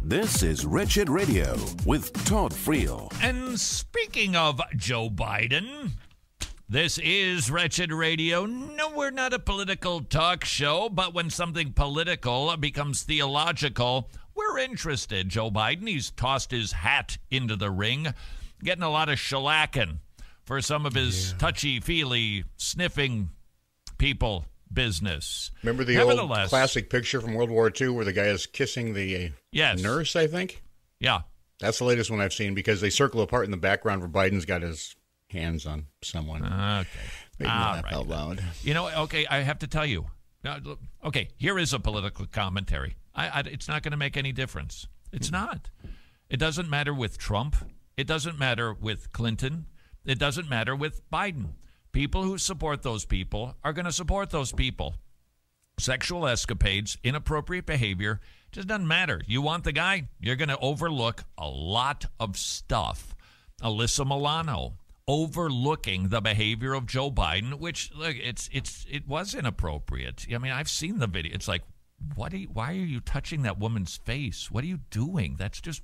This is Wretched Radio with Todd Friel. And speaking of Joe Biden, this is Wretched Radio. No, we're not a political talk show, but when something political becomes theological, we're interested. Joe Biden, he's tossed his hat into the ring, getting a lot of shellacking for some of his touchy-feely, sniffing people business. Remember the old classic picture from World War II where the guy is kissing the nurse, I think? Yeah. That's the latest one I've seen because they circle apart in the background where Biden's got his hands on someone. Okay. Maybe laugh out loud. You know, okay, I have to tell you. Okay, here is a political commentary. It's not going to make any difference. It's not. It doesn't matter with Trump. It doesn't matter with Clinton. It doesn't matter with Biden. People who support those people are going to support those people. Sexual escapades, inappropriate behavior, just doesn't matter. You want the guy, you're going to overlook a lot of stuff. Alyssa Milano overlooking the behavior of Joe Biden, which look, it was inappropriate. I mean, I've seen the video. It's like, why are you touching that woman's face? What are you doing? That's just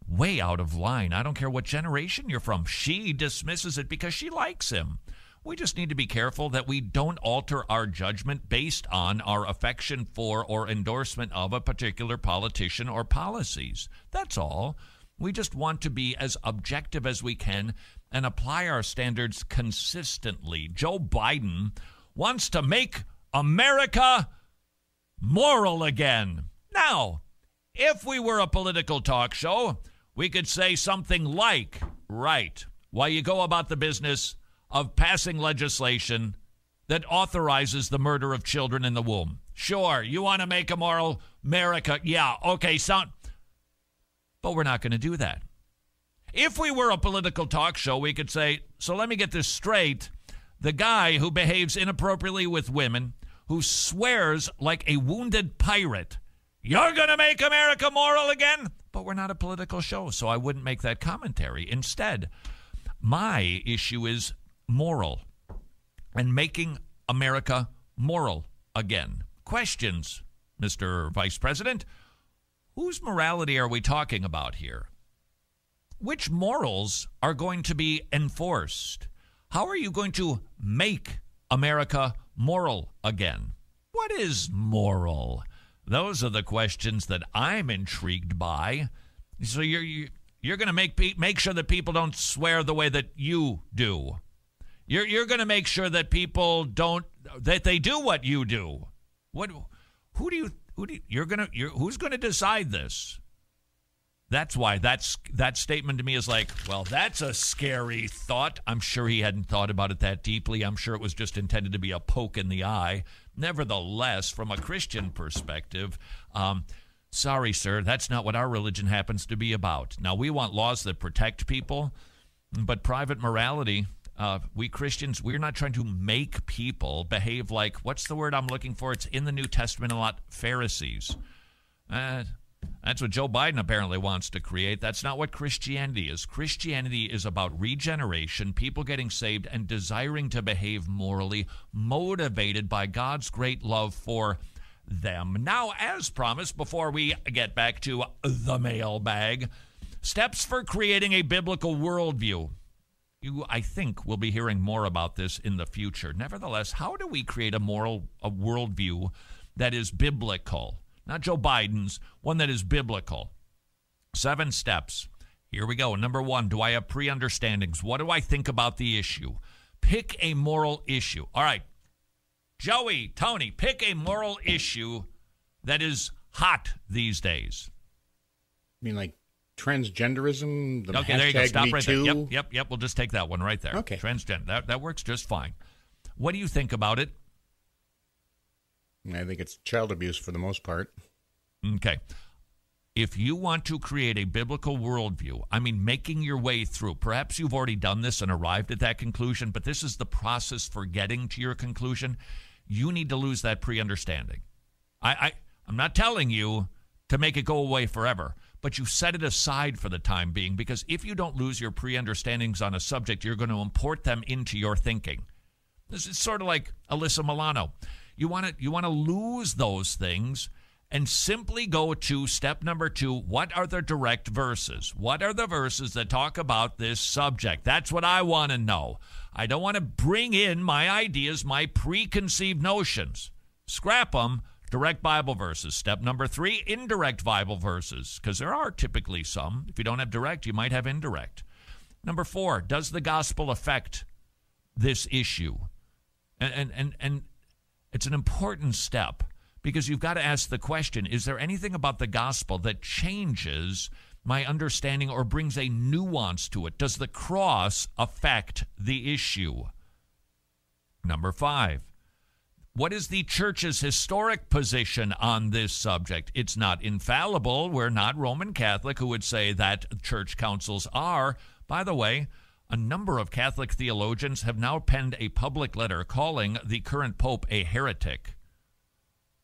way out of line. I don't care what generation you're from. She dismisses it because she likes him. We just need to be careful that we don't alter our judgment based on our affection for or endorsement of a particular politician or policies. That's all. We just want to be as objective as we can and apply our standards consistently. Joe Biden wants to make America moral again. Now, if we were a political talk show, we could say something like, right, while you go about the business of passing legislation that authorizes the murder of children in the womb. Sure, you want to make a moral America. Yeah, okay, but we're not going to do that. If we were a political talk show, we could say, so let me get this straight. The guy who behaves inappropriately with women, who swears like a wounded pirate, you're going to make America moral again? But we're not a political show, so I wouldn't make that commentary. Instead, my issue is moral and making America moral again. Questions, Mr. Vice President. Whose morality are we talking about here? Which morals are going to be enforced? How are you going to make America moral again? What is moral? Those are the questions that I'm intrigued by. So you're going to make sure that people don't swear the way that you do. You're going to make sure that people that they do what you do. Who's going to decide this? That's why that statement to me is like, well, that's a scary thought. I'm sure he hadn't thought about it that deeply. I'm sure it was just intended to be a poke in the eye. Nevertheless, from a Christian perspective, sorry, sir, that's not what our religion happens to be about. Now, we want laws that protect people, but private morality, we Christians, we're not trying to make people behave like, what's the word I'm looking for? It's in the New Testament a lot, Pharisees. That's what Joe Biden apparently wants to create. That's not what Christianity is. Christianity is about regeneration, people getting saved, and desiring to behave morally, motivated by God's great love for them. Now, as promised, before we get back to the mailbag, steps for creating a biblical worldview. You, I think, will be hearing more about this in the future. Nevertheless, how do we create a worldview that is biblical? Not Joe Biden's, one that is biblical. 7 steps. Here we go. Number 1, do I have pre-understandings? What do I think about the issue? Pick a moral issue. All right. Joey, Tony, pick a moral issue that is hot these days. You mean like transgenderism? Okay, there you go. Stop right there. Yep. We'll just take that one right there. Okay. Transgender. That works just fine. What do you think about it? I think it's child abuse for the most part. Okay. If you want to create a biblical worldview, I mean, making your way through, perhaps you've already done this and arrived at that conclusion, but this is the process for getting to your conclusion. You need to lose that pre-understanding. I'm not telling you to make it go away forever, but you set it aside for the time being, because if you don't lose your pre-understandings on a subject, you're going to import them into your thinking. This is sort of like Alyssa Milano. You want to lose those things and simply go to step number 2. What are the direct verses? What are the verses that talk about this subject? That's what I want to know. I don't want to bring in my ideas, my preconceived notions. Scrap them. Direct Bible verses. Step number 3, indirect Bible verses, because there are typically some. If you don't have direct, you might have indirect. Number 4, does the gospel affect this issue? And it's an important step, because you've got to ask the question, is there anything about the gospel that changes my understanding or brings a nuance to it? Does the cross affect the issue? Number 5, what is the church's historic position on this subject? It's not infallible. We're not Roman Catholic, who would say that church councils are. By the way, a number of Catholic theologians have now penned a public letter calling the current pope a heretic.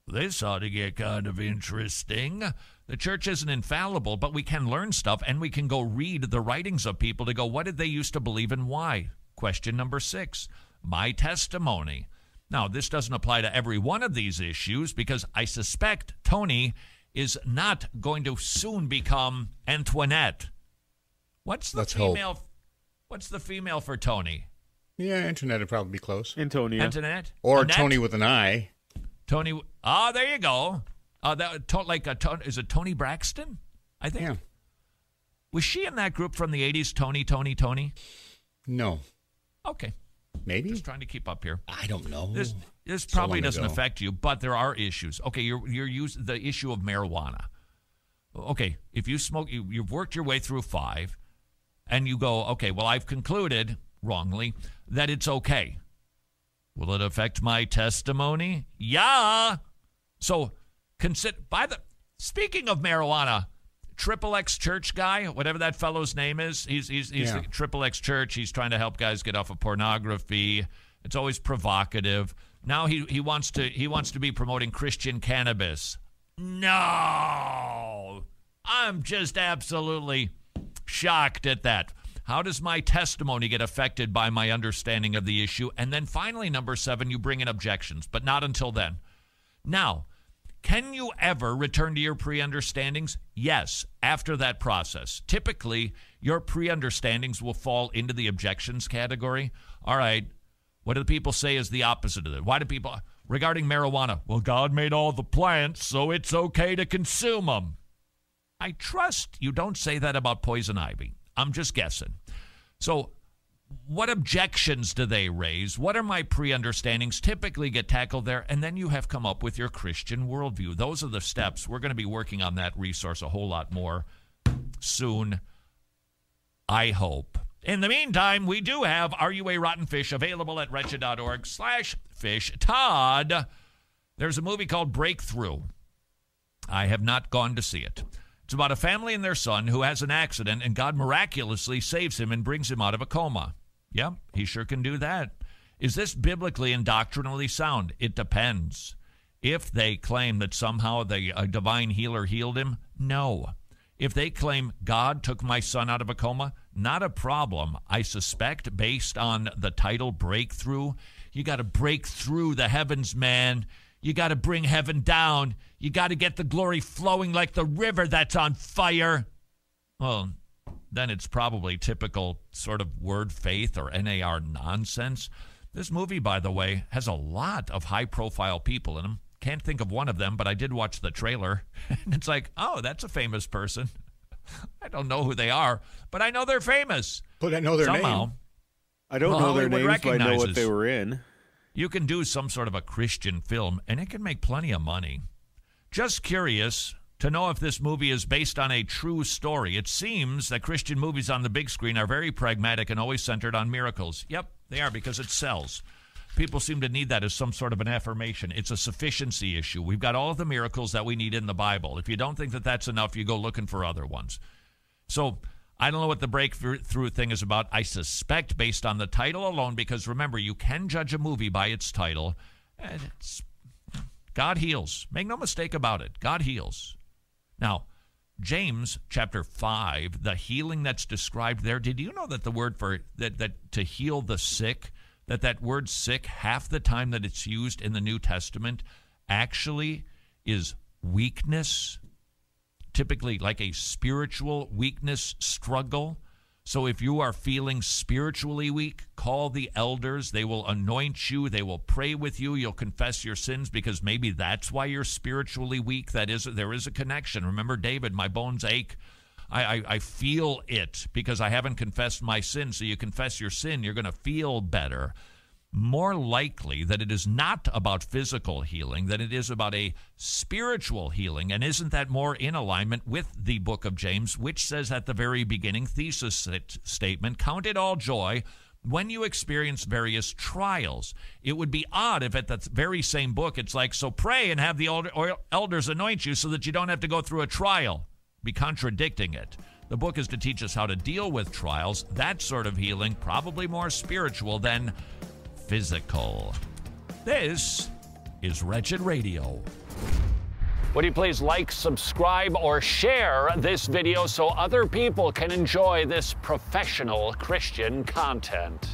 This ought to get kind of interesting. The church isn't infallible, but we can learn stuff, and we can go read the writings of people to go, what did they used to believe and why? Question number 6, my testimony. Now, this doesn't apply to every one of these issues, because I suspect Tony is not going to soon become Antoinette. What's the female? Hope. What's the female for Tony? Yeah, Antoinette would probably be close. Antonia. Antoinette? Or Annette? Tony with an I. Tony. There you go. Is it Tony Braxton? I think. Yeah. Was she in that group from the 80s, Tony? No. Okay. Maybe? Just trying to keep up here. I don't know. This probably long doesn't ago. affect you, but there are issues. Okay, you're using the issue of marijuana. Okay, if you smoke, you've worked your way through 5, and you go, okay, well, I've concluded, wrongly, that it's okay. Will it affect my testimony? Yeah. So, speaking of marijuana, Triple X Church guy, whatever that fellow's name is, he's the Triple X Church. He's trying to help guys get off of pornography. It's always provocative. Now he wants to be promoting Christian cannabis. No, I'm just absolutely shocked at that. How does my testimony get affected by my understanding of the issue? And then finally, number 7, you bring in objections, but not until then. Now, can you ever return to your pre-understandings? Yes, after that process. Typically, your pre-understandings will fall into the objections category. All right, what do the people say is the opposite of that? Why do people, regarding marijuana, well, God made all the plants, so it's okay to consume them. I trust you don't say that about poison ivy. I'm just guessing. So what objections do they raise? What are my pre-understandings? Typically get tackled there, and then you have come up with your Christian worldview. Those are the steps. We're going to be working on that resource a whole lot more soon, I hope. In the meantime, we do have Are You a Rotten Fish available at wretched.org/fish. Todd, there's a movie called Breakthrough. I have not gone to see it. It's about a family and their son who has an accident, and God miraculously saves him and brings him out of a coma. Yep, he sure can do that. Is this biblically and doctrinally sound? It depends. If they claim that somehow a divine healer healed him, no. If they claim God took my son out of a coma, not a problem. I suspect, based on the title Breakthrough, you got to break through the heavens, man. You got to bring heaven down. You got to get the glory flowing like the river that's on fire. Well, then it's probably typical sort of word faith or NAR nonsense. This movie, by the way, has a lot of high-profile people in them. Can't think of one of them, but I did watch the trailer. And it's like, oh, that's a famous person. I don't know who they are, but I know they're famous. But I know their somehow. name. I don't know their Hollywood names, but I know what recognizes. they were in. You can do some sort of a Christian film, and it can make plenty of money. Just curious to know if this movie is based on a true story. It seems that Christian movies on the big screen are very pragmatic and always centered on miracles. Yep, they are, because it sells. People seem to need that as some sort of an affirmation. It's a sufficiency issue. We've got all of the miracles that we need in the Bible. If you don't think that that's enough, you go looking for other ones. So I don't know what the breakthrough thing is about. I suspect based on the title alone, because remember, you can judge a movie by its title. And God heals. Make no mistake about it. God heals. Now, James chapter 5, the healing that's described there, did you know that the word for that to heal the sick, that word sick, half the time that it's used in the New Testament actually is weakness, typically like a spiritual weakness struggle. So if you are feeling spiritually weak, call the elders. They will anoint you. They will pray with you. You'll confess your sins because maybe that's why you're spiritually weak. There is a connection. Remember David, my bones ache. I feel it because I haven't confessed my sin. So you confess your sin, you're going to feel better. More likely that it is not about physical healing, that it is about a spiritual healing. And isn't that more in alignment with the book of James, which says at the very beginning, thesis statement, count it all joy when you experience various trials. It would be odd if at the very same book it's like, so pray and have the elders anoint you so that you don't have to go through a trial. Be contradicting it. The book is to teach us how to deal with trials. That sort of healing, probably more spiritual than physical. This is Wretched Radio. Would you please like, subscribe, or share this video so other people can enjoy this professional Christian content?